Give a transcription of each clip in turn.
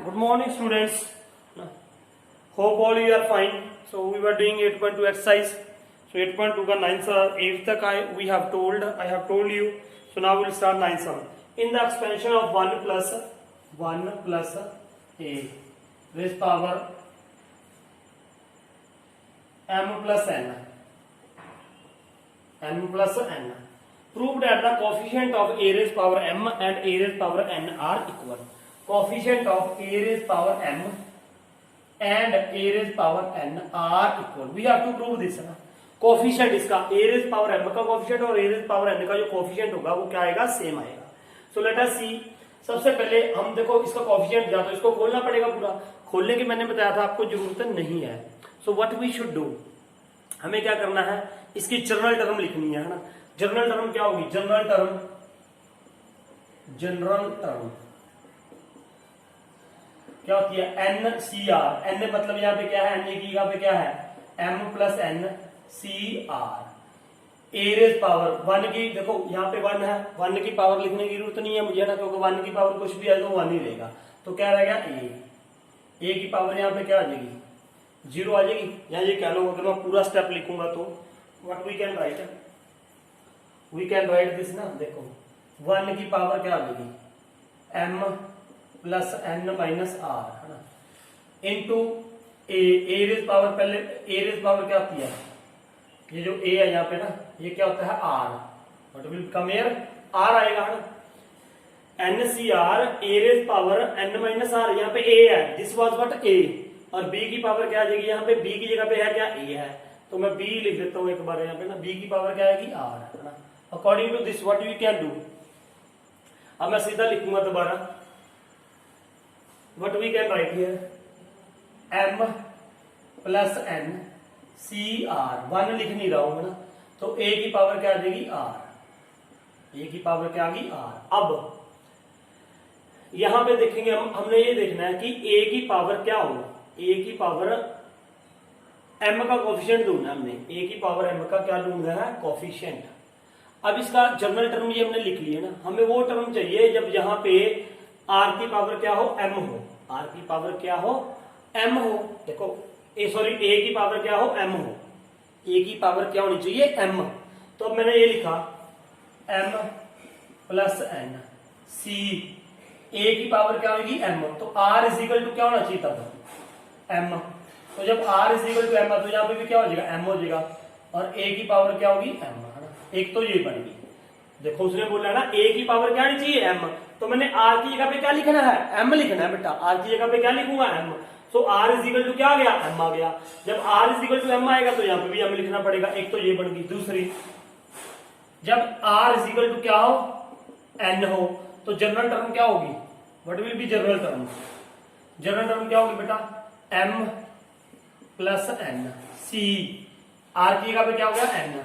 Good morning, students. Hope all you are fine. So we were doing 8.2 exercise. So 8.2 का 9 8 तक I have told you. So now we'll start 9 sum. In the expansion of 1 plus a raised power m plus n. Proved that the coefficient of a raised power m and a raised power n are equal. Coefficient of a raised power m and a raised power n are equal. We have to prove this ना. Coefficient इसका a raised power m का coefficient और a raised power n का जो coefficient होगा वो क्या आएगा, सेम आएगा. सो लेट अस सी. सबसे पहले हम देखो इसका कोफिशिएंट या तो इसको खोलना पड़ेगा पूरा. खोलने की मैंने बताया था आपको जरूरत नहीं है. So what we should do, हमें क्या करना है, इसकी जनरल टर्म लिखनी है ना. जनरल टर्म क्या होगी, जनरल टर्म क्या होती है, एन सी आर. एन मतलब यहाँ पे क्या है, एन की यहाँ पे क्या है, m plus n c r. A raise power one की, देखो यहाँ पे वन है, वन की पावर लिखने की जरूरत नहीं है मुझे ना, क्योंकि वन की पावर कुछ भी है तो वन ही रहेगा. तो क्या रहेगा, ए की पावर यहाँ पे क्या आ जाएगी, जीरो आ जाएगी. यहाँ ये क्या लो, अगर मैं पूरा स्टेप लिखूंगा तो what we can write this ना. देखो वन की पावर क्या आ जाएगी, m plus n minus r है ना, इंटू ए रेज पावर. पहले ए रेज पावर क्या आती है, ये जो ए है यहाँ पे ना, ये क्या होता है r. What will become here, r आएगा ना. N c r a raise power n minus r, यहाँ पे ए है, दिस वाज व्हाट ए. और बी की पावर क्या आ जाएगी, यहाँ पे बी की जगह पे है क्या, ए है, तो मैं बी लिख देता हूँ एक बार यहाँ पे ना. बी की पावर क्या आएगी, आर है ना. According to this what we can do, अब मैं सीधा लिखूंगा दोबारा. What we can write here, m plus n c r. One लिख नहीं रहा हूं ना, तो ए की पावर क्या आ जाएगी, आर. ए की पावर क्या आ गई, आर. अब यहां पे देखेंगे हमने ये देखना है कि ए की पावर क्या हो, ए की पावर एम का कोफिशिएंट ढूंढना है हमने. ए की पावर एम का क्या ढूंढना है, कोफिशिएंट. अब इसका जनरल टर्म ये हमने लिख लिया ना, हमें वो टर्म चाहिए जब यहाँ पे आर की पावर क्या हो, एम हो. आर की पावर क्या हो, एम हो. देखो ए की पावर क्या हो, एम हो. ए की पावर क्या होनी चाहिए, एम. तो अब मैंने ये लिखा एम प्लस एन सी. ए की पावर क्या होगी, एम. तो आर इज इक्वल टू क्या होना चाहिए तब, एम. तो जब r is equal to m, तो यहाँ पे भी क्या हो जाएगा, एम हो जाएगा. और ए की पावर क्या होगी, एम. एक तो ये बन गई. देखो उसने बोला ना ए की पावर क्या आनी चाहिए, एम. तो मैंने आर की जगह पे क्या लिखना है, एम लिखना है बेटा. आर की जगह पे क्या लिखूंगा, m. So r is equal to क्या आ गया, एम आ गया. जब r is equal to m आएगा तो यहाँ पे भी एम लिखना पड़ेगा. एक तो ये बन गई. दूसरी, जब आर इज इक्वल टू क्या हो, एन हो, तो जनरल टर्म क्या होगी, what will be general term. General term क्या होगी बेटा, m plus n c. R की जगह पे क्या हो गया, एन.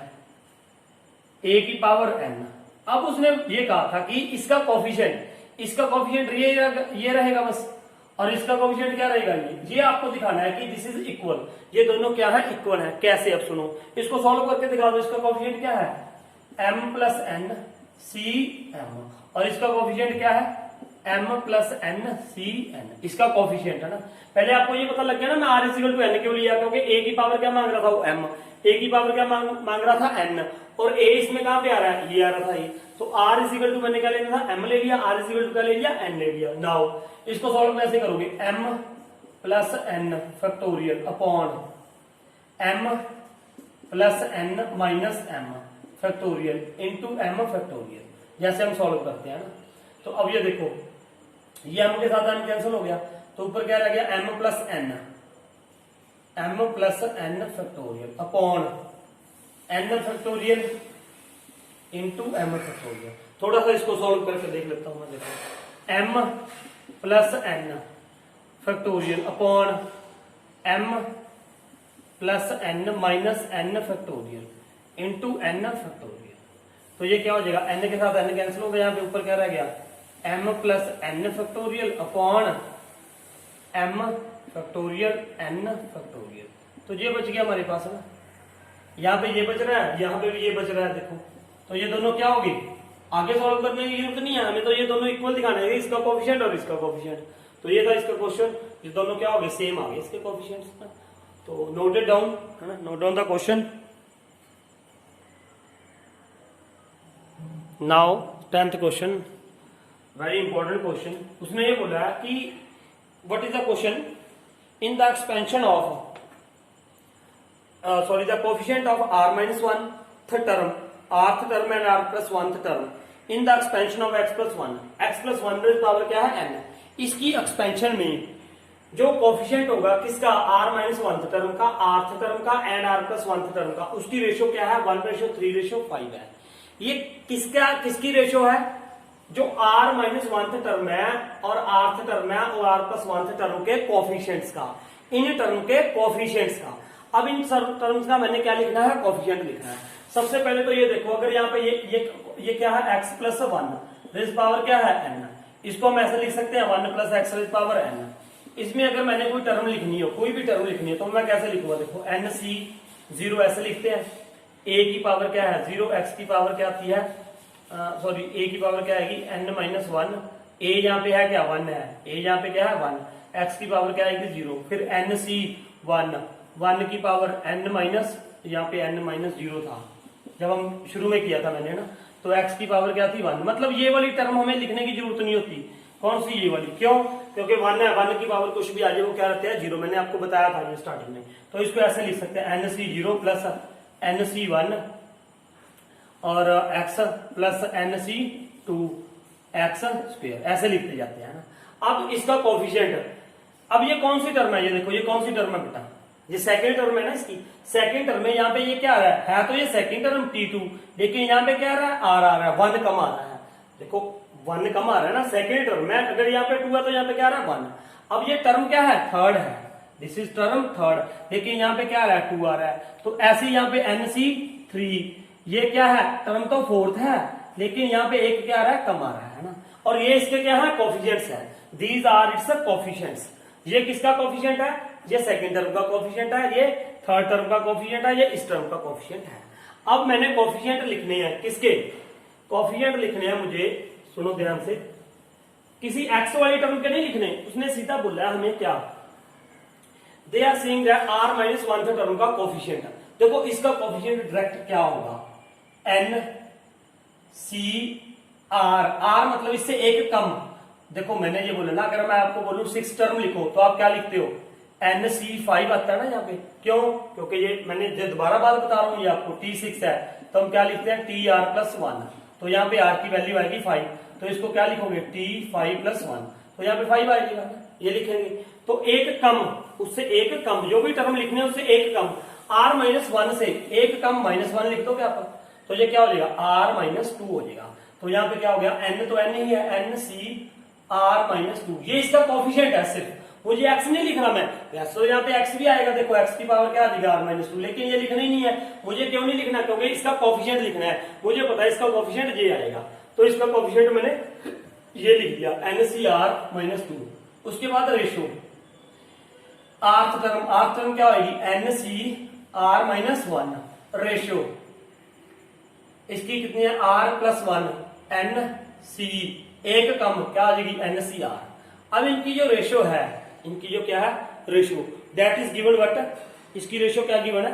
ए की पावर एन. अब उसने ये कहा था कि इसका कोफिशिएंट ये रहेगा बस, और इसका कोफिशिएंट क्या रहेगा, ये आपको दिखाना है कि दिस इज इक्वल. ये दोनों क्या है, इक्वल है. कैसे, अब सुनो, इसको सॉल्व करके दिखा दो. इसका कोफिशिएंट क्या है, m plus n c m. और इसका कोफिशिएंट क्या है, m plus n c n. इसका कोफिशिएंट है ना. पहले आपको ये पता लग गया ना, मैं r is equal to n क्यों लिया, क्योंकि ए की पावर क्या मांग रहा था, वो एम. ए की पावर क्या मांग रहा था, एन. और ए इसमें कहां पे आ रहा है, ये आ रहा था ये. तो आर इज इक्वल टू मैंने क्या लेना था, एम ले लिया. आर इज इक्वल टू क्या ले लिया, एन ले लिया. नाउ इसको सॉल्व कैसे करोगे, m plus n factorial upon m plus n minus m factorial into m factorial. जैसे हम सॉल्व करते हैं ना. तो अब ये देखो, ये एम के साथ एम कैंसिल हो गया, तो ऊपर क्या रह गया, m plus n factorial upon n factorial into m factorial. थोड़ा सा इसको सॉल्व करके देख लेता हूं मैं. देखो m plus n factorial upon m plus n minus n factorial into n factorial. तो ये क्या हो जाएगा, एन के साथ एन कैंसिल हो गया, यहाँ पे ऊपर क्या रह गया, m plus n factorial upon m factorial n factorial. तो ये बच गया हमारे पास ना. यहाँ पे ये बच रहा है, यहाँ पे भी ये बच रहा है. देखो तो ये दोनों क्या होगी, आगे सॉल्व करने की जरूरत नहीं है हमें, तो ये दोनों इक्वल दिखाना है, इसका कोफिशिएंट और इसका कोफिशिएंट. तो ये था इसका क्वेश्चन। ये दोनों क्या हो गए, सेम आ गए इसके कोफिशिएंट्स। तो नोट इट डाउन, है ना, note down the question. Now 10th question, very important question. उसने ये बोला है कि what is the question in the expansion of the coefficient of r minus 1th term, rth term and r plus 1th term in the expansion of x plus 1, x plus 1 raise power क्या है n। इसकी expansion में जो coefficient होगा किसका, r minus 1th term का, rth term का and r plus 1th term का, उसकी रेशियो क्या है 1:3:5 है। ये किसकी रेशियो है, जो r माइनस 1th टर्म है और rth टर्म है और r प्लस 1th टर्म के कोफिशिएंट्स का, इन टर्म के कोफिशिएंट्स का। अब इन टर्म्स का मैंने क्या लिखना है, कोफिशिएंट लिखना है। सबसे पहले तो ये देखो, अगर यहाँ पे ये क्या है x प्लस 1 रेज पावर क्या है n, इसको हम ऐसे लिख सकते हैं 1 plus x raise power n। इसमें अगर मैंने कोई टर्म लिखनी हो, कोई भी टर्म लिखनी है, तो मैं कैसे लिखूंगा, देखो nc0 ऐसे लिखते हैं। a की पावर क्या है 0, x की पावर क्या आती है, सॉरी a की पावर क्या आएगी n माइनस 1, a यहाँ पे है क्या 1 है, a यहाँ पे क्या है 1, x की पावर क्या आएगी 0, फिर nc1 1 की पावर n माइनस, यहाँ पे n माइनस 0 था जब हम शुरू में किया था मैंने ना, तो x की पावर क्या थी 1। मतलब ये वाली टर्म हमें लिखने की जरूरत नहीं होती। कौन सी, ये वाली, क्यों, क्योंकि 1 है, 1 की पावर कुछ भी आ जाए वो क्या रहता है 0। मैंने आपको बताया था ये स्टार्टिंग में। तो इसको ऐसे लिख सकते हैं nc0 प्लस nc1 और x plus nc2 x square, ऐसे लिखते जाते हैं ना। अब इसका कोफिशिएंट, अब ये कौन सी टर्म है, ये देखो ये कौन सी टर्म है बेटा, ये सेकंड टर्म है ना, इसकी सेकंड टर्म में यहाँ पे ये क्या आ रहा है तो ये सेकंड टर्म t2, लेकिन यहाँ पे क्या आ रहा है r आ रहा है, 1 कम आ रहा है। देखो 1 कम आ रहा है ना सेकंड टर्म में, अगर यहाँ पे 2 है तो यहाँ पे क्या आ रहा है 1। अब ये टर्म क्या है, थर्ड है, दिस इज टर्म थर्ड, लेकिन यहाँ पे क्या आ रहा है 2 आ रहा है। तो ऐसे यहाँ पे nc3, ये क्या है टर्म तो फोर्थ है, लेकिन यहाँ पे एक क्या आ रहा है कम आ रहा है ना। और ये इसके क्या है कोफिशिएंट्स है, दीज आर इट्स कोफिशिएंट्स। ये किसका कोफिशिएंट है, ये सेकंड टर्म का कोफिशिएंट है, ये थर्ड टर्म का कोफिशिएंट है, ये इस टर्म का कोफिशिएंट है। अब मैंने कोफिशिएंट लिखने हैं, किसके कोफिशिएंट लिखने हैं मुझे, सुनो ध्यान से, किसी एक्स वाली टर्म के नहीं लिखने। उसने सीधा बोला है हमें क्या, they are saying that r minus 1th term का कोफिशिएंट। देखो इसका कोफिशिएंट डायरेक्ट क्या होगा, n c r, r मतलब इससे एक कम। देखो मैंने ये बोला ना, अगर मैं आपको बोलूं 6 टर्म लिखो तो आप क्या लिखते हो, nc5 आता है ना यहाँ पे, क्यों, क्योंकि ये मैंने जो दोबारा बात बता रहा हूँ ये आपको t6 है, तो हम क्या लिखते हैं tr प्लस 1, तो यहाँ पे r की वैल्यू आएगी 5, तो इसको क्या लिखोगे t5 प्लस 1, तो यहाँ पे 5 आएगी, ये लिखेंगे। तो एक कम, उससे एक कम, जो भी टर्म लिखने उससे एक कम, r माइनस 1 से एक कम -1 लिख दो क्या आप, तो ये क्या हो जाएगा r माइनस 2 हो जाएगा। तो यहाँ पे क्या हो गया, n तो n ही है, nc r माइनस 2, ये इसका कोफिशिएंट है। सिर्फ मुझे x नहीं लिखना, मैं वैसे तो यहाँ पे x भी आएगा, देखो x की पावर क्या आ जाएगा r माइनस 2, लेकिन ये लिखना ही नहीं है। मुझे क्यों नहीं लिखना, क्योंकि इसका कोफिशिएंट लिखना है, मुझे पता है इसका कोफिशिएंट ये आएगा, तो इसका कोफिशिएंट मैंने ये लिख दिया nc r माइनस 2। उसके बाद रेशियो, आर्थ टर्म क्या होगी nc r माइनस 1, रेशियो इसकी कितनी है r प्लस 1 nc, एक कम क्या आ जाएगी nc r। अब इनकी जो रेशियो है, इनकी जो क्या है ratio, that is given what, इसकी रेशियो क्या गिवन है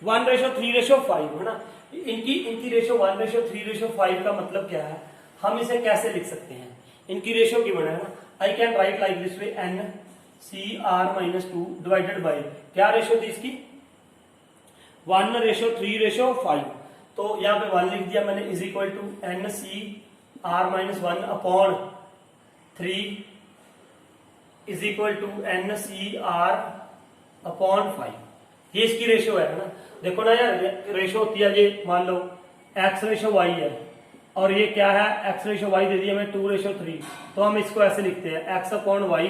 1:3:5 है ना। इनकी रेशियो 1:3:5 का मतलब क्या है, हम इसे कैसे लिख सकते हैं, इनकी रेशियो गिवन है ना, I can write like this way nc r minus 2 divided by, क्या रेशियो थी इसकी 1:3:5, तो यहाँ पे 1 लिख दिया मैंने, is equal to nc r minus 1 upon 3 is equal to nc r upon 5, ये इसकी रेशियो है ना। देखो ना यार, रेशियो होती है ये, मान लो x रेशियो y है और ये क्या है x रेशियो y दे दिया मैं 2:3, तो हम इसको ऐसे लिखते हैं x upon y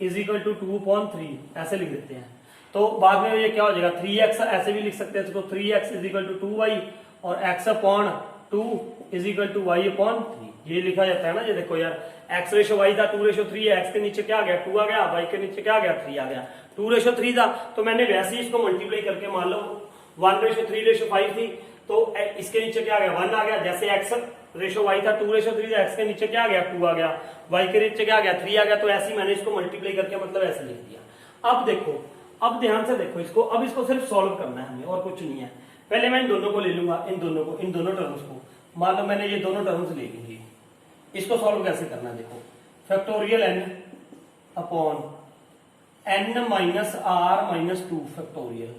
is equal to 2/3, ऐसे लिख देते हैं। तो बाद में ये क्या हो जाएगा 3x, ऐसे भी लिख सकते हैं इसको 3x is equal to 2y और x upon 2 is equal to y upon 3, ये लिखा जाता है ना। ये देखो यार, x रेशियो y था 2:3 है, x के नीचे क्या आ गया 2 आ गया, y के नीचे क्या आ गया 3 आ गया, 2:3 था, तो मैंने वैसे ही इसको मल्टीप्लाई करके, मान लो 1:3:5 थी, तो इसके नीचे क्या आ गया 1 आ गया, जैसे x रेशो y था 2:3, x के नीचे क्या आ गया 2 आ गया, y के नीचे क्या आ गया 3 आ गया। तो ऐसे ही मैंने इसको मल्टीप्लाई करके मतलब ऐसे लिख दिया। अब देखो, अब ध्यान से देखो इसको, अब इसको सिर्फ सॉल्व करना है हमें और कुछ नहीं है। पहले मैं इन दोनों को ले लूंगा, इन दोनों को, इन दोनों टर्म्स को, मान लो मैंने ये दोनों टर्म्स ले ली। इसको सॉल्व कैसे करना है देखो, factorial n upon n minus r minus 2 factorial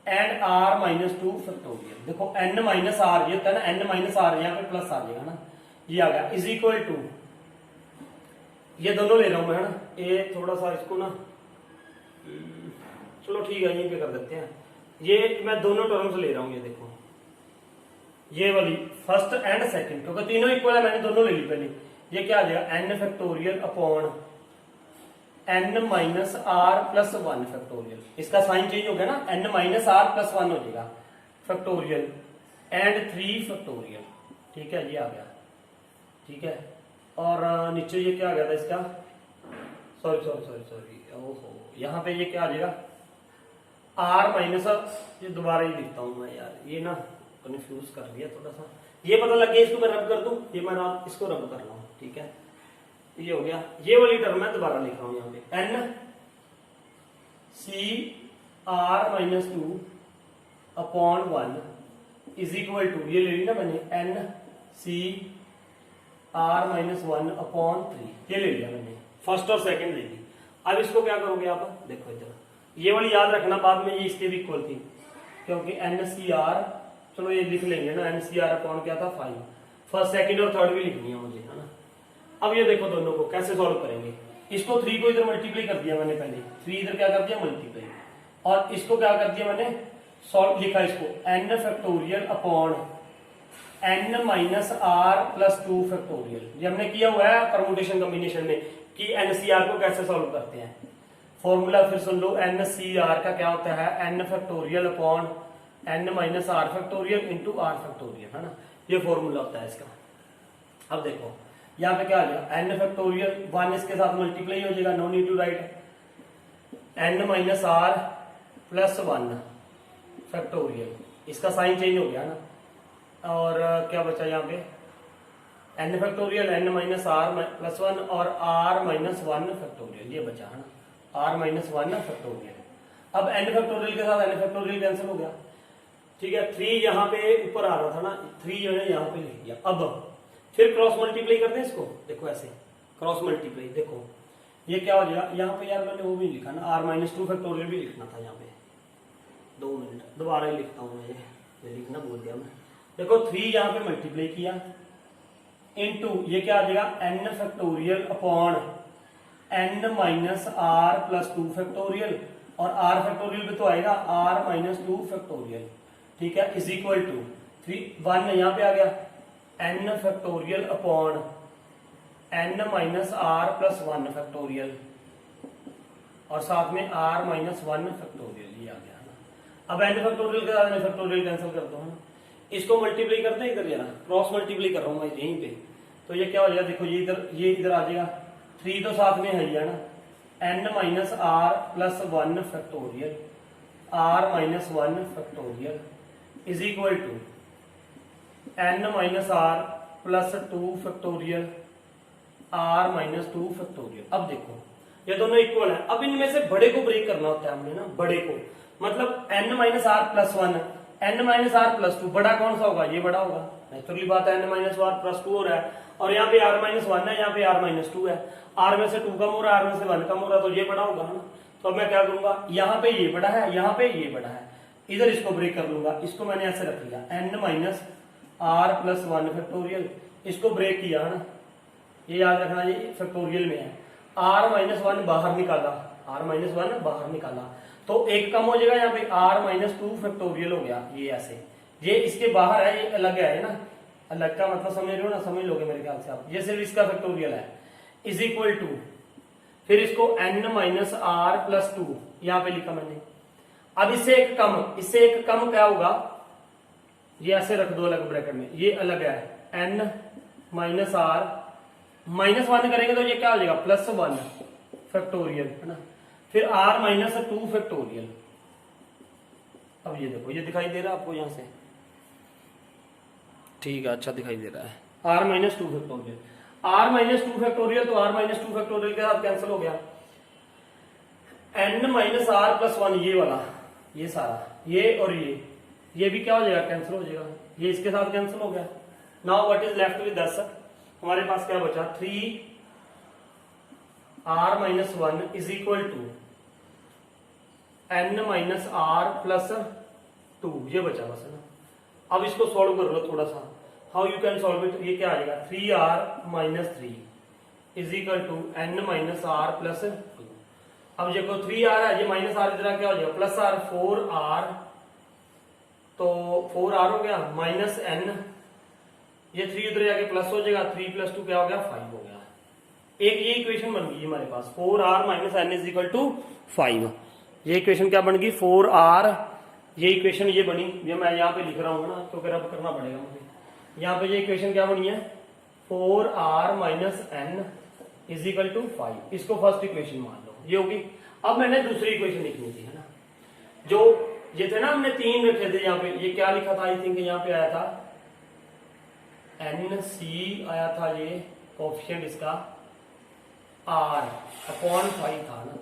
and r minus 2 factorial. देखो n माइनस आर ये होता है ना, n माइनस आर यहाँ पे प्लस आ जाएगा ना, ये आ गया इज इक्वल टू, ये दोनों ले रहा हूं मैं है ना, ये थोड़ा सा इसको ना, चलो ठीक है यहीं पे कर देते हैं। ये मैं दोनों टर्म्स ले रहा हूं, ये देखो ये वाली फर्स्ट एंड सेकंड, क्योंकि तीनों इक्वल है, मैंने दोनों ले ली पहले। ये क्या आ जाएगा n factorial upon n minus r plus 1 factorial. इसका साइन चेंज हो गया ना, n माइनस आर प्लस 1 हो जाएगा फैक्टोरियल एंड 3 फैक्टोरियल। ठीक है, ये आ गया, ठीक है। और नीचे ये क्या आ गया था इसका, सॉरी सॉरी सॉरी सॉरी, ओहो यहाँ पे ये क्या आ जाएगा r माइनस, ये दोबारा ही लिखता हूं मैं यार, ये ना कंफ्यूज कर दिया थोड़ा सा। ये पता लग गया, इसको मैं रब कर दूं, ये मैं इसको रब कर रहा हूं, ठीक है। ये हो गया, ये वाली टर्म मैं दोबारा लिख रहा हूं यहाँ पे, n c r minus 2 upon 1 is equal to, ये ले ली ना मैंने, n c r minus 1 upon 3, ये ले लिया मैंने, फर्स्ट और सेकंड ले ली। अब इसको क्या करोगे आप, देखो इधर, ये वाली याद रखना, बाद में ये इसके भी इक्वल थी, क्योंकि n c r, चलो ये लिख लेंगे ना, n c r अपॉन क्या था 5, फर्स्ट सेकंड और थर्ड भी लिखनी है मुझे, है ना। अब ये देखो दोनों को कैसे सॉल्व करेंगे, इसको 3 को इधर मल्टीप्लाई कर दिया मैंने पहले, 3 इधर क्या कर दिया मल्टीप्लाई, और इसको क्या कर दिया मैंने सॉल्व, लिखा इसको n factorial upon n minus r plus 2 factorial. ये हमने किया हुआ है परमुटेशन कॉम्बिनेशन में कि NCR को कैसे सॉल्व करते हैं। फॉर्मूला फिर सुन लो, NCR का क्या होता है, n factorial upon n minus r factorial into r factorial, है ना, ये फॉर्मूला होता है इसका। अब देखो यहाँ पे क्या आ जाएगा, n फैक्टोरियल 1 इसके साथ मल्टीप्लाई हो जाएगा, no need to write, n minus r plus 1 factorial, इसका साइन चेंज हो गया ना, और क्या बचा यहाँ पे n factorial n minus r plus 1 और r माइनस 1 फैक्टोरियल, ये बचा है ना, r माइनस 1 फैक्टोरियल। अब n फैक्टोरियल के साथ n फैक्टोरियल कैंसिल हो गया, ठीक है। 3 यहाँ पे ऊपर आ रहा था ना, 3 जो है यहाँ पे लिख दिया। अब फिर क्रॉस मल्टीप्लाई करते हैं इसको, देखो ऐसे क्रॉस मल्टीप्लाई, देखो ये क्या हो जाएगा, यहाँ पे यार मैंने वो भी लिखा ना, r माइनस 2 फैक्टोरियल भी लिखना था यहाँ पे, 2 मिनट दोबारा ही लिखता हूँ मैं, ये लिखना भूल गया मैं। देखो 3 यहाँ पे मल्टीप्लाई किया इनटू ये क्या आ जाएगा n factorial upon n minus r plus 2 factorial, और r फैक्टोरियल भी तो आएगा r माइनस 2 फैक्टोरियल, ठीक है, इज इक्वल टू 1 यहाँ पे आ गया n factorial upon n minus r plus 1 factorial, और साथ में r माइनस 1 फैक्टोरियल, ये आ गया ना। अब n फैक्टोरियल के साथ n फैक्टोरियल कैंसिल कर दो, है ना, इसको मल्टीप्लाई करते हैं इधर, ये ना क्रॉस मल्टीप्लाई कर रहा हूं मैं यहीं पे, तो ये क्या हो जाएगा, देखो ये इधर आ जाएगा, 3 तो साथ में है ही, है ना, n minus r plus 1 factorial r minus 1 factorial is equal to n minus r plus 2 factorial r minus 2 factorial. अब देखो ये दोनों इक्वल है, अब इनमें से बड़े को ब्रेक करना होता है हमने ना, बड़े को, मतलब n minus r plus 1 n minus r plus 2, बड़ा कौन सा होगा, ये बड़ा होगा, नेचुरली बात है, n माइनस आर प्लस 2 हो रहा है, और यहाँ पे r माइनस 1 है, यहाँ पे r माइनस 2 है, r में से 2 कम हो रहा है, r में से 1 कम हो रहा है, तो ये बड़ा होगा, है ना। तो अब मैं क्या करूंगा, यहाँ पे ये बड़ा है, यहाँ पे ये बड़ा है, इधर इसको ब्रेक कर लूंगा, इसको मैंने ऐसे रख लिया n minus r plus 1 factorial, इसको ब्रेक किया, है ना, ये याद रखना, ये फैक्टोरियल में है, r माइनस 1 बाहर निकाला, r माइनस 1 बाहर निकाला, तो एक कम हो जाएगा, यहाँ पे r माइनस 2 फैक्टोरियल हो गया, ये ऐसे, ये इसके बाहर है, ये अलग है ना, अलग का मतलब समझ रहे हो ना, समझ लोगे मेरे ख्याल से आप, ये सिर्फ इसका फैक्टोरियल है, इज इक्वल टू, फिर इसको n माइनस आर प्लस 2 यहाँ पे लिखा मैंने। अब इससे एक कम क्या होगा, ये ऐसे रख दो अलग ब्रैकेट में, ये अलग है, n माइनस आर माइनस 1 करेंगे तो ये क्या हो जाएगा प्लस 1 फैक्टोरियल, है ना, फिर r माइनस 2 फैक्टोरियल। अब ये देखो, ये दिखाई दे रहा है आपको, यहां से ठीक है, अच्छा दिखाई दे रहा है। R minus two factorial, r minus two factorial, तो आर माइनस टू फैक्टोरियल के साथ कैंसिल हो गया। N minus r plus one, ये वाला, ये सारा, ये और ये भी क्या हो जाएगा, कैंसिल हो जाएगा, ये इसके साथ कैंसिल हो गया। Now what is left with this, हमारे पास क्या बचा, 3r minus one is equal to n minus r plus two, ये बचा बस है ना। अब इसको सॉल्व कर लो थोड़ा सा, how you can solve it, ये क्या आ जाएगा, 3r minus three is equal to n minus r plus two. अब देखो 3r है, ये माइनस आर इधर क्या हो जाएगा, प्लस आर, 4r, तो 4r हो गया, माइनस n, ये 3 उधर जाके प्लस हो जाएगा, 3 प्लस 2 क्या हो गया, 5 हो गया। एक ये इक्वेशन बन गई हमारे पास, 4r minus n is equal to 5। ये इक्वेशन क्या बन गई, 4r, ये इक्वेशन ये बनी, ये मैं यहाँ पे लिख रहा हूँ ना, क्योंकि रब करना पड़ेगा मुझे। यहाँ पे ये इक्वेशन क्या बनी है, 4r minus n is equal to 5, इसको फर्स्ट इक्वेशन मान लो, ये होगी। अब मैंने दूसरी इक्वेशन लिखनी थी, है ना, जो ये थे ना, हमने 3 रखे थे यहाँ पे, ये क्या लिखा था, आई थिंक यहाँ पे आया था NC आया था, ये कोएफिशिएंट इसका R अपॉन 5 था ना।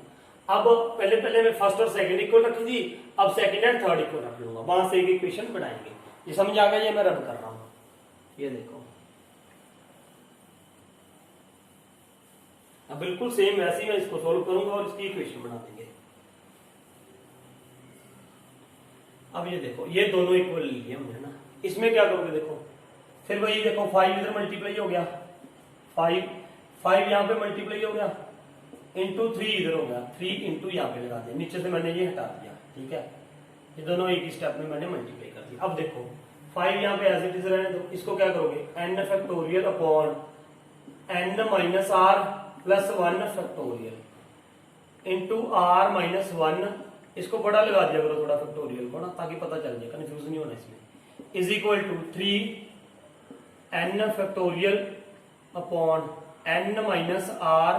अब पहले मैं फर्स्ट और सेकंड इक्वल रखी थी, अब सेकंड एंड थर्ड इक्वल रख लूंगा, वहां से एक इक्वेशन बनाएंगे। ये समझ आ गया, ये मैं रब कर रहा हूं, ये देखो, अब बिल्कुल सेम वैसे ही मैं इसको सोल्व करूंगा और इसकी इक्वेशन बना देंगे। अब ये देखो, ये दोनों इक्वल लिए हमने ना, इसमें क्या करोगे, देखो फिर वही देखो, 5 इधर मल्टीप्लाई हो गया, 5 यहाँ पे मल्टीप्लाई हो गया, इंटू 3 इधर हो गया, 3 इंटू यहाँ पे लगा दिया, नीचे से मैंने ये हटा दिया, ठीक है, ये दोनों एक ही स्टेप में मैंने मल्टीप्लाई कर दिया। अब देखो 5 यहाँ पे एज इट इज रहने दो, इसको क्या करोगे, n factorial upon n minus r plus 1 factorial into r minus 1, इसको बड़ा लगा दिया करो थोड़ा फैक्टोरियल को ना, ताकि पता चल जाए, कंफ्यूज नहीं होना इसमें, is equal to 3n factorial upon n minus r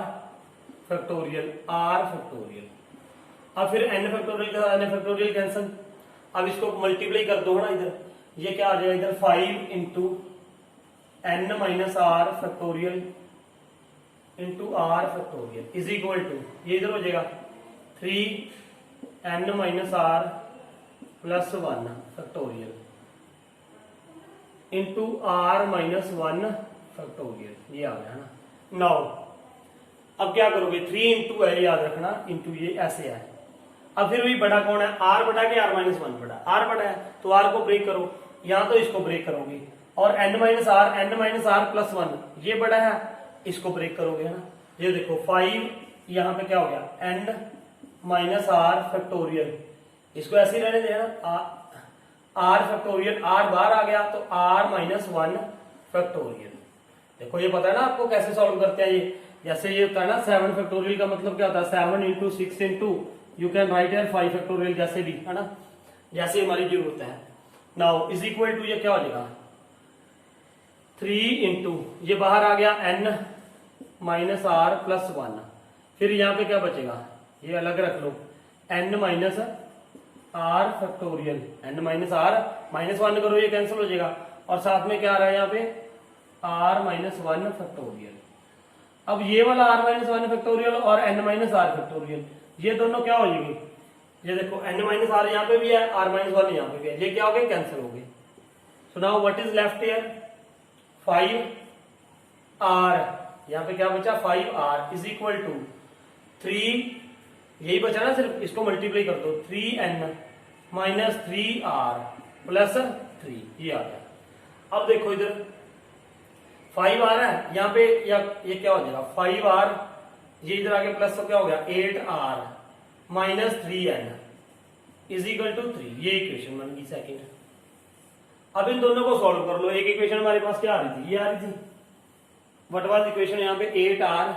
factorial r factorial. अब फिर n फैक्टोरियल का n फैक्टोरियल कैंसिल, अब इसको मल्टीप्लाई कर दो ना इधर, ये क्या आ जाएगा इधर, 5 into n minus r factorial into r factorial is equal to, ये इधर हो जाएगा 3n minus r plus 1 factorial into r minus 1 factorial, ये आ गया ना। नाउ अब क्या करोगे, 3 इंटू है, याद रखना, इंटू ये ऐसे है। अब फिर वही बड़ा कौन है, r बड़ा के r माइनस 1 बड़ा, r बड़ा है तो r को ब्रेक करो, यहाँ तो इसको ब्रेक करोगे, और n माइनस r प्लस 1 ये बड़ा है, इसको ब्रेक करोगे ना। ये देखो 5 यहाँ पे क्या हो गया, n माइनस r फैक्टोरियल, इसको ऐसे ही रहने देना, r फैक्टोरियल, r बाहर आ गया तो r माइनस 1 फैक्टोरियल। देखो ये पता है ना आपको कैसे सॉल्व करते हैं, ये जैसे ये होता है ना 7 फैक्टोरियल का मतलब क्या होता है, 7 into 6 into you can write yeah 5 factorial, जैसे भी है ना, जैसे हमारी जरूरत है। नाउ इज इक्वल टू, ये क्या हो जाएगा, 3 इंटू ये बाहर आ गया n माइनस आर प्लस 1, फिर यहाँ पे क्या बचेगा, ये अलग रख लो, n minus r factorial, n minus r minus 1 करो, ये कैंसिल हो जाएगा, और साथ में क्या आ रहा है यहाँ पे r माइनस 1 फैक्टोरियल। अब ये वाला r माइनस 1 फैक्टोरियल और n माइनस आर फैक्टोरियल, ये दोनों क्या हो जाएंगे, ये देखो n माइनस आर यहाँ पे भी है, r माइनस 1 यहाँ पे भी है, ये क्या हो गए, कैंसिल हो गए। So now what is left here, 5r, यहाँ पे क्या बचा, 5r इज इक्वल टू 3, यही बचा ना, सिर्फ इसको मल्टीप्लाई कर दो, 3n माइनस 3r प्लस 3, ये आ गया। अब देखो इधर 5 आ रहा है यहाँ पे, या ये क्या हो जाएगा 5r, ये इधर आगे प्लस तो क्या हो गया 8r minus 3n is equal to 3, ये इक्वेशन बन गई सेकंड। अब इन दोनों को सॉल्व कर लो, एक इक्वेशन हमारे पास क्या आ रही थी, ये आ रही थी, व्हाट वाज इक्वेशन यहाँ पे 8r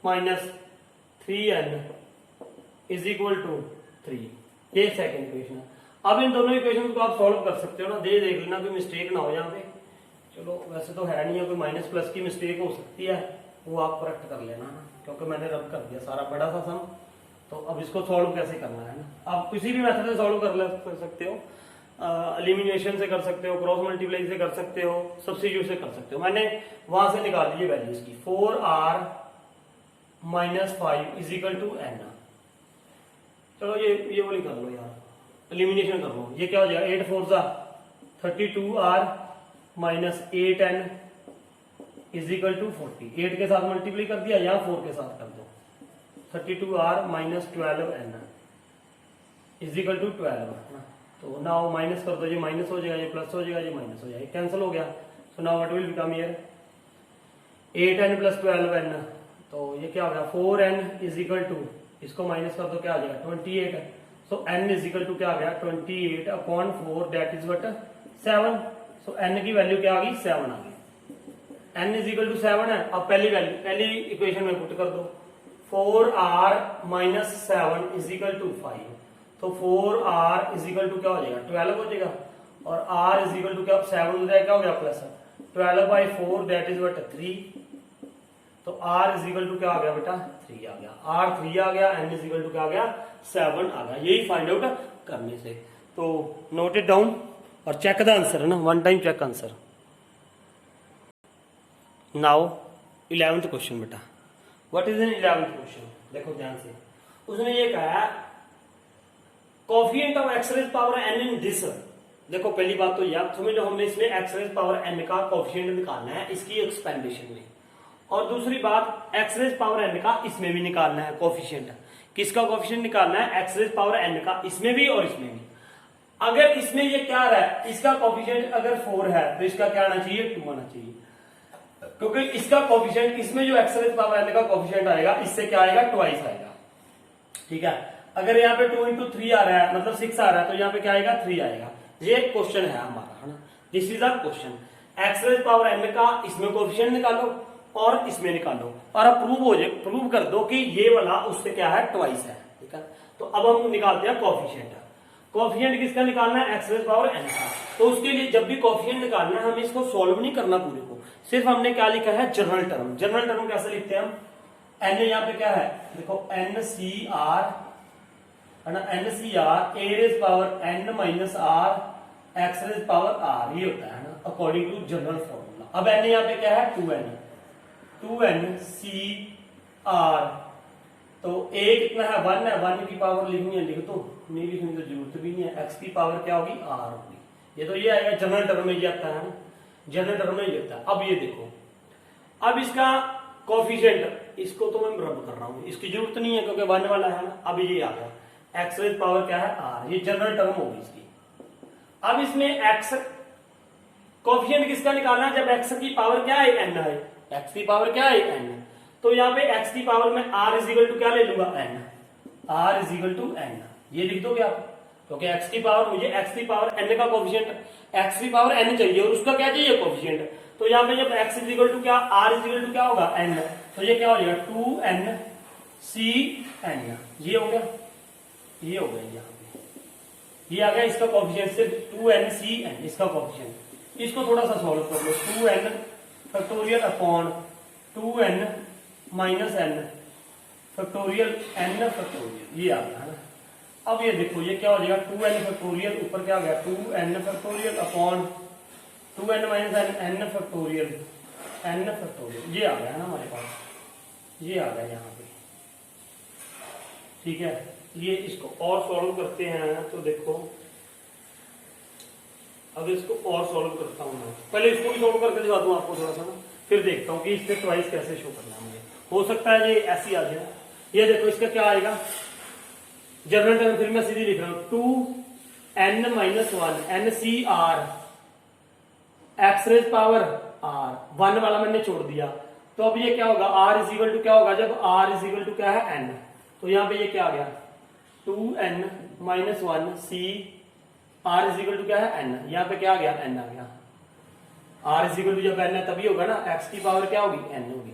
minus 3n is equal to 3, ये सेकंड इक्वेशन है। अब इन दोनों इक्वेशन को आप सॉल्व कर सकते हो ना, देख लेना कोई मिस्टेक ना हो यहाँ पे, चलो वैसे तो है नहीं है, कोई माइनस प्लस की मिस्टेक हो सकती है, वो आप करेक्ट कर लेना ना, क्योंकि मैंने रब कर दिया सारा बड़ा सा सम। तो अब इसको सॉल्व कैसे करना है ना, आप किसी भी मेथड से सॉल्व कर सकते हो, एलिमिनेशन से कर सकते हो, क्रॉस मल्टीप्लाई से कर सकते हो, सब्स्टिट्यूट से कर सकते हो। मैंने वहां से निकाल दी वैल्यूज की। 4r minus 5 is equal to n। चलो ये वाली कर लो यार, एलिमिनेशन कर लो। ये क्या हो जाएगा, 8 4 32r minus 8n is equal to 40। 8 के साथ मल्टीप्लाई कर दिया, यहाँ 4 के साथ कर दो। 32r minus 12n is equal to 12। तो नाउ माइनस कर दो, ये माइनस हो जाएगा, ये प्लस हो जाएगा, ये माइनस हो जाएगा, कैंसिल हो गया। So now what will become here 8n plus 12n। तो ये क्या हो गया 4n इज इक्वल टू, इसको माइनस कर दो, क्या आ जाएगा 28। सो n इज इक्वल टू क्या आ गया 28 upon 4 that is what 7। So n की वैल्यू क्या आ गई 7 आ गई। n इज इक्वल टू 7 है। अब पहली वैल्यू पहली इक्वेशन में पुट कर दो, 4r minus 7 is equal to 5। तो 4r इज इक्वल टू क्या हो जाएगा 12 हो जाएगा, और r इज इक्वल टू क्या 7 हो जाएगा, क्या हो गया plus 12 by 4 that is what 3। तो r इज इक्वल टू क्या आ गया बेटा 3 आ गया, r 3 आ गया, n इज इक्वल टू क्या आ गया 7 आ गया। यही फाइंड आउट करने से। तो नोट इट डाउन और चेक द आंसर है ना, one time check answer. Now 11th question बेटा, what is an 11th question. देखो ध्यान से, उसने ये कहा coefficient of x raise power n in this. देखो पहली बात तो याद समझ लो, हमने इसमें एक्स रेज पावर n का कोफिशिएंट निकालना है इसकी एक्सपेंडेशन में, और दूसरी बात एक्स रेज पावर n का इसमें भी निकालना है कोफिशिएंट। किसका कोफिशिएंट निकालना है एक्स रेज पावर n का, इसमें भी और इसमें भी। अगर इसमें ये क्या आ रहा है, इसका कोफिशिएंट अगर 4 है तो इसका क्या आना चाहिए 2 आना चाहिए, क्योंकि इसका कोफिशिएंट इसमें जो एक्स रेज पावर n का कोफिशिएंट आएगा इससे क्या आएगा ट्वाइस आएगा। ठीक है, अगर यहाँ पे 2 into 3 आ रहा है मतलब 6 आ रहा है, तो यहाँ पे क्या आएगा 3 आएगा। ये क्वेश्चन है हमारा, है ना, this is a question. X raise power n का इसमें कोफिशिएंट निकालो और इसमें निकालो, और अब प्रूव कर दो कि ये वाला उससे क्या है ट्वाइस है। ठीक है, तो अब हम निकालते हैं कोफिशिएंट। कोफिशिएंट किसका निकालना है एक्स रेज पावर n का। तो उसके लिए जब भी कोफिशिएंट निकालना है हमें इसको सॉल्व नहीं करना पूरे को, सिर्फ हमने क्या लिखा है जनरल टर्म। जनरल टर्म कैसे लिखते हैं हम, n यहाँ पे क्या है देखो NCR है ना, NCR a raise power n minus r x raise power r, ये होता है ना अकॉर्डिंग टू जनरल फॉर्मूला। अब n यहाँ पे क्या है 2n CR। तो a कितना है 1 है, 1 की पावर लिखनी है लिख दो, नहीं लिखने की जरूरत भी नहीं है। x की पावर क्या होगी r होगी। ये तो ये आएगा जनरल टर्म में, ये आता है ना जनरल टर्म में ये आता है। अब ये देखो, अब इसका कोफिशिएंट इसको तो मैं रब कर रहा हूं, इसकी जरूरत नहीं है क्योंकि 1 वाला है ना। अब ये आ गया एक्स रेज पावर क्या है r, ये जनरल टर्म होगी इसकी। अब इसमें x कोफिशिएंट किसका निकालना है, जब x की पावर क्या है n है, x की पावर क्या है n, तो यहाँ पे x की पावर में r इज इक्वल टू क्या ले लूंगा n, r is equal to n, ये लिख दोगे आप, क्योंकि x की पावर मुझे x की पावर n का कोफिशिएंट, x की पावर n चाहिए और उसका क्या चाहिए कोफिशिएंट। तो यहाँ पे जब x इज इक्वल टू क्या r इज इक्वल टू क्या होगा n, तो ये क्या हो जाएगा 2n CN, ये हो गया, ये हो गया यहाँ पे, ये आ गया इसका कोफिशिएंट सिर्फ 2n CN इसका कोफिशिएंट। इसको थोड़ा सा सॉल्व कर लो, 2n factorial upon 2n minus n factorial n factorial, ये आ गया है ना। अब ये देखो ये क्या हो जाएगा 2n फैक्टोरियल, ऊपर क्या आ गया 2n factorial upon 2n minus n factorial n factorial, ये आ गया है ना हमारे पास, ये आ गया यहाँ पे। ठीक है, ये इसको और सॉल्व करते हैं तो देखो, अब इसको और सॉल्व करता हूं मैं, पहले इसको भी सॉल्व करके दिखा दूं आपको थोड़ा सा ना, फिर देखता हूं कि इससे ट्वाइस कैसे शो करना है मुझे। हो सकता है ये ऐसी आ जाए। ये देखो इसका क्या आएगा जनरल टर्म, फिर मैं सीधी लिख रहा हूं 2n minus 1 NCR x raise power r, 1 वाला मैंने छोड़ दिया। तो अब ये क्या होगा r इज इक्वल टू क्या होगा, जब r इज इक्वल टू क्या है n, तो यहाँ पे ये क्या आ गया 2n minus 1 C r is equal to क्या है n, यहाँ पे क्या आ गया n आ गया। r इज इक्वल टू जब n है तभी होगा ना, x की पावर क्या होगी n होगी।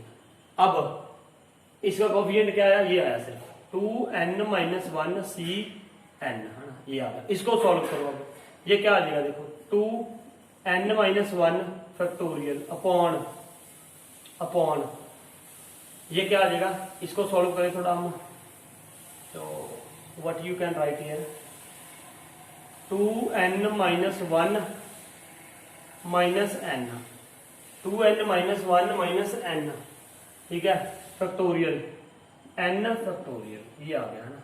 अब इसका कोफिशिएंट क्या आया, ये आया सिर्फ 2n माइनस 1 CN, है ना, ये आ गया। इसको सॉल्व करो, अब ये क्या आ जाएगा देखो 2n माइनस 1 फैक्टोरियल अपॉन ये क्या आ जाएगा, इसको सॉल्व करें थोड़ा हम, तो what you can write here 2n minus 1 minus n, 2n minus 1 minus n, ठीक है, फैक्टोरियल n फैक्टोरियल, ये आ गया ना।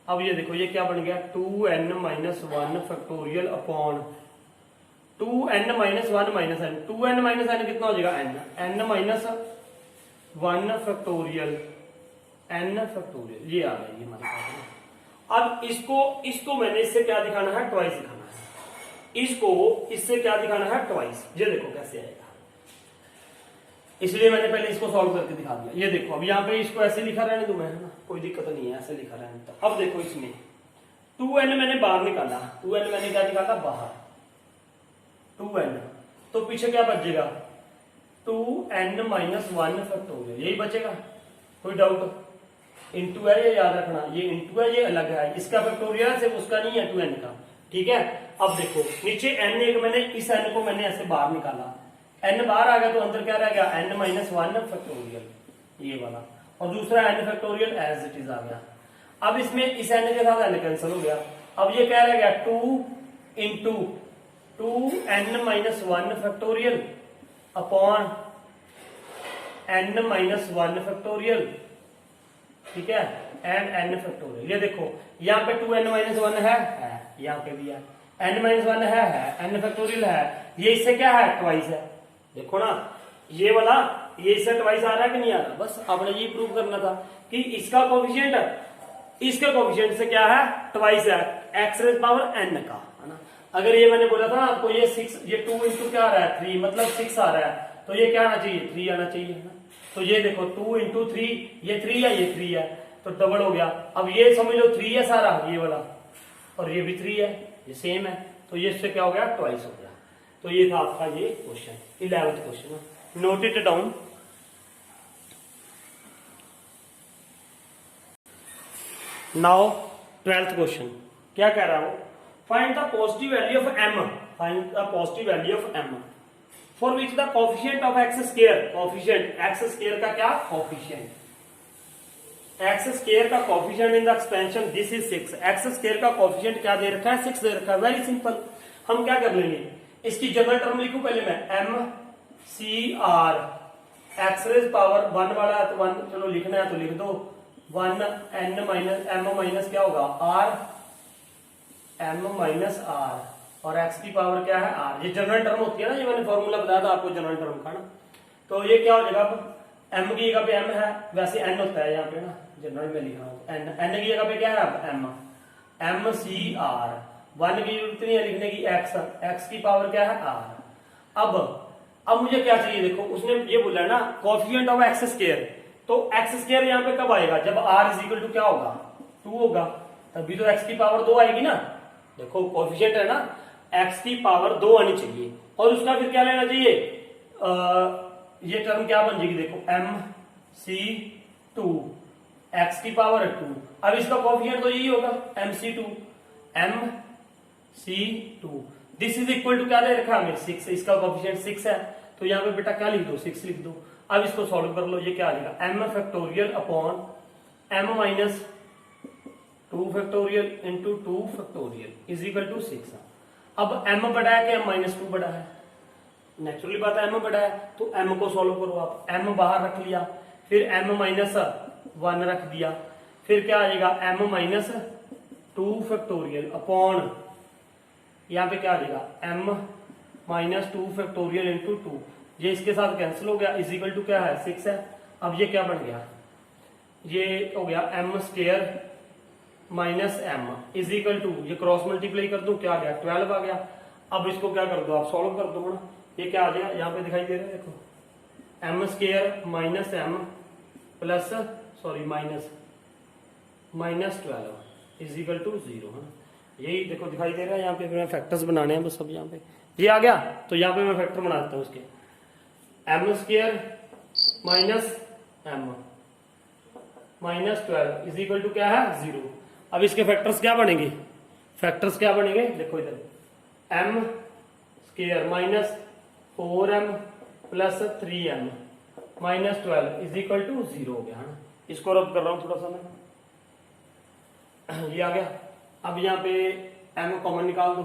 अब ये देखो ये क्या बन गया, 2n minus 1 factorial upon 2n minus 1 minus n, 2n minus n कितना हो जाएगा n, n minus 1 factorial n factorial, ये आ गया ये हमारे पास। अब इसको मैंने इससे क्या दिखाना है, ट्वाइस दिखाना है, इसको इससे क्या दिखाना है, ट्वाइस। ये देखो कैसे आएगा, इसलिए मैंने पहले इसको सॉल्व करके दिखा दिया। ये देखो अब यहाँ पे इसको ऐसे लिखा रहने दूं मैं, है ना, कोई दिक्कत नहीं है, ऐसे लिखा रहने दो। अब देखो इसमें 2n मैंने बाहर निकाला, 2n मैंने क्या निकाला बाहर, 2n, तो पीछे क्या बचेगा, 2n माइनस 1 फैक्टोरियल, यही बचेगा, कोई डाउट? इंटू है, ये याद रखना, ये इंटू है, ये अलग है, इसका फैक्टोरियल है, सिर्फ उसका नहीं है 2n का, ठीक है। अब देखो नीचे n, एक मैंने इस n को मैंने ऐसे बाहर निकाला, n बाहर आ गया तो अंदर क्या रह गया, n माइनस 1 फैक्टोरियल, ये वाला, और दूसरा n factorial as it is आ गया। अब इसमें इस n के साथ n कैंसिल हो गया, अब ये क्या रह गया, 2 into 2n minus 1 factorial upon n minus 1 factorial, ठीक है, एंड n फैक्टोरियल। ये देखो यहाँ पे 2n माइनस 1 है, यहाँ पे भी है, n माइनस 1 है, n फैक्टोरियल है, ये इससे क्या है, ट्वाइस है। देखो ना ये वाला, ये इससे ट्वाइस आ रहा है कि नहीं आ रहा, बस आपने ये प्रूव करना था कि इसका कोफिशिएंट इसके कोफिशिएंट से क्या है, ट्वाइस है, x रेज पावर n का, है ना। अगर ये मैंने बोला था ना आपको, ये 6, ये 2 इंटू क्या आ रहा है, 3, मतलब 6 आ रहा है, तो ये क्या आना चाहिए, 3 आना चाहिए, है ना। तो ये देखो 2 इंटू 3, ये 3 है, ये 3 है, तो डबल हो गया। अब ये समझ लो 3 है सारा, ये वाला, और ये भी 3 है, ये सेम है, तो ये इससे क्या हो गया, ट्वाइस हो गया। तो ये था आपका ये question, 11th question, note it down. Now 12th question क्या कह रहा है वो, find the positive value of m, find the positive value of m for which the coefficient of x square, coefficient x square का क्या, coefficient x square का coefficient in the expansion this is 6, x square का coefficient क्या दे रखा है, 6 दे रखा है। Very simple, हम क्या कर लेंगे, इसकी जनरल टर्म लिखूं पहले मैं, m c r, x raise power 1 वाला है तो 1, चलो लिखना है तो लिख दो, 1 n माइनस m माइनस क्या होगा, r, m माइनस r, और x की पावर क्या है, r। ये जनरल टर्म होती है ना, ये मैंने फॉर्मूला बताया था आपको जनरल टर्म का ना। तो ये क्या हो जाएगा, अब m की जगह पे m है, वैसे n होता है यहाँ पे ना, जनरल में लिखा हूँ n, n की जगह पे क्या है, अब m, m c r, 1 की जरूरत नहीं है लिखने की, x की पावर क्या है, r। अब मुझे क्या चाहिए, देखो उसने ये बोला है ना कोफिशिएंट ऑफ x स्क्वायर, तो x स्क्वायर यहाँ पे कब आएगा, जब r इज इक्वल टू क्या होगा, 2 होगा, तभी तो x की पावर 2 आएगी ना। देखो कोफिशिएंट है ना, x की पावर 2 आनी चाहिए, और उसका फिर क्या लेना चाहिए, ये टर्म क्या बन जाएगी, देखो mc2, x की पावर 2, अब इसका कोफिशिएंट तो यही होगा mc2, mc2, this is equal to क्या दे रखा हमें, 6, इसका कोफिशिएंट 6 है, तो यहाँ पे बेटा क्या लिख दो, 6 लिख दो। अब इसको सॉल्व कर लो, ये क्या आ जाएगा, m factorial upon m minus 2 factorial into 2 factorial is equal to 6। अब m बड़ा है कि m माइनस 2 बड़ा है, नेचुरली बात है m बड़ा है, तो m को सॉल्व करो आप, m बाहर रख लिया, फिर m माइनस 1 रख दिया, फिर क्या आ जाएगा, m माइनस 2 फैक्टोरियल अपॉन, यहाँ पे क्या आ जाएगा, m माइनस 2 फैक्टोरियल इंटू 2, ये इसके साथ कैंसिल हो गया, इज इक्वल टू क्या है, 6 है। अब ये क्या बन गया, ये हो गया m square minus m is equal to, ये क्रॉस मल्टीप्लाई कर दो, क्या आ गया, 12 आ गया। अब इसको क्या कर दो, आप सॉल्व कर दो ना, ये क्या आ गया, यहाँ पे दिखाई दे रहा है, देखो m square minus m plus, sorry minus 12 is equal to 0, यही देखो दिखाई दे रहा है। यहाँ पे मैं फैक्टर्स बनाने हैं बस, सब यहाँ पे ये आ गया, तो यहाँ पे मैं फैक्टर बना देता हूँ उसके, m square minus m minus 12 is equal to क्या है, 0। अब इसके फैक्टर्स क्या बनेंगे, फैक्टर्स क्या बनेंगे, देखो इधर m square minus 4m plus 3m minus 12 is equal to 0 हो गया, है ना। इसको रब कर रहा हूं थोड़ा सा मैं, ये आ गया। अब यहाँ पे m कॉमन निकाल दो,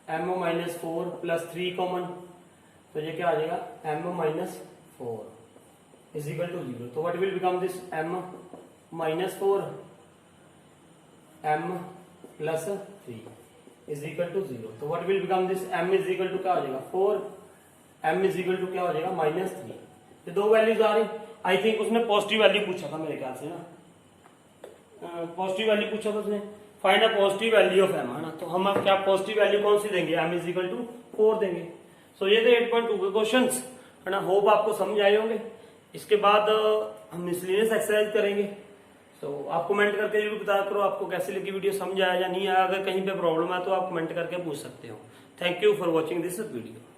m माइनस 4 प्लस 3 कॉमन, तो ये क्या आ जाएगा m minus 4 is equal to 0। तो what will become this m minus 4 m plus 3 is equal to 0। तो what will become this m is equal to क्या हो जाएगा 4, m इज इक्वल टू क्या हो जाएगा माइनस 3। ये दो वैल्यूज आ रही, आई थिंक उसने पॉजिटिव वैल्यू पूछा था मेरे ख्याल से ना, पॉजिटिव वैल्यू पूछा था उसने, find a positive value of m, है ना। तो हम अब क्या पॉजिटिव वैल्यू कौन सी देंगे, m इज इक्वल टू 4 देंगे। सो ये थे 8.2 के क्वेश्चंस, है ना। होप आपको समझ आए होंगे। इसके बाद हम मिसलेनियस एक्सरसाइज करेंगे। सो आप कमेंट करके जरूर बताया करो आपको कैसी लगी वीडियो, समझ आया या नहीं आया। अगर कहीं पे प्रॉब्लम है तो आप कमेंट करके पूछ सकते हो। Thank you for watching this video.